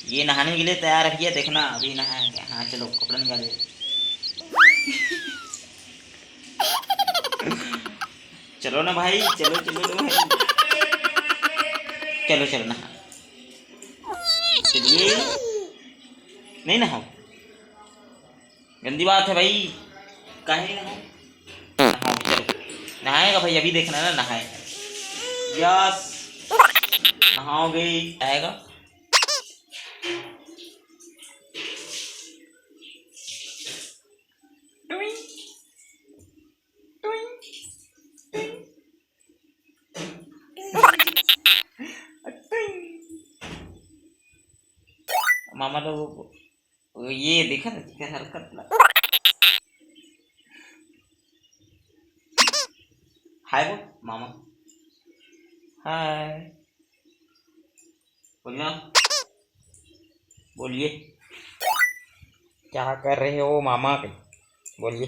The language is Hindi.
ये नहाने के लिए तैयार है भैया, देखना अभी नहाएंगे। हाँ चलो कपड़ा निकाले। चलो ना भाई, चलो चलो ना भाई, चलो चलो नहा। चलिए, नहीं नहाओ, गंदी बात है भाई, काहे नहाओ। नहाओ चलो, नहाएगा भाई, अभी देखना ना नहाए। यस, नहाओगे आएगा। मामा लोग ये देखा ना क्या हरकत लगा। हाय वो मामा, हाय बोलना, बोलिए क्या कर रहे हो मामा, बोलिए।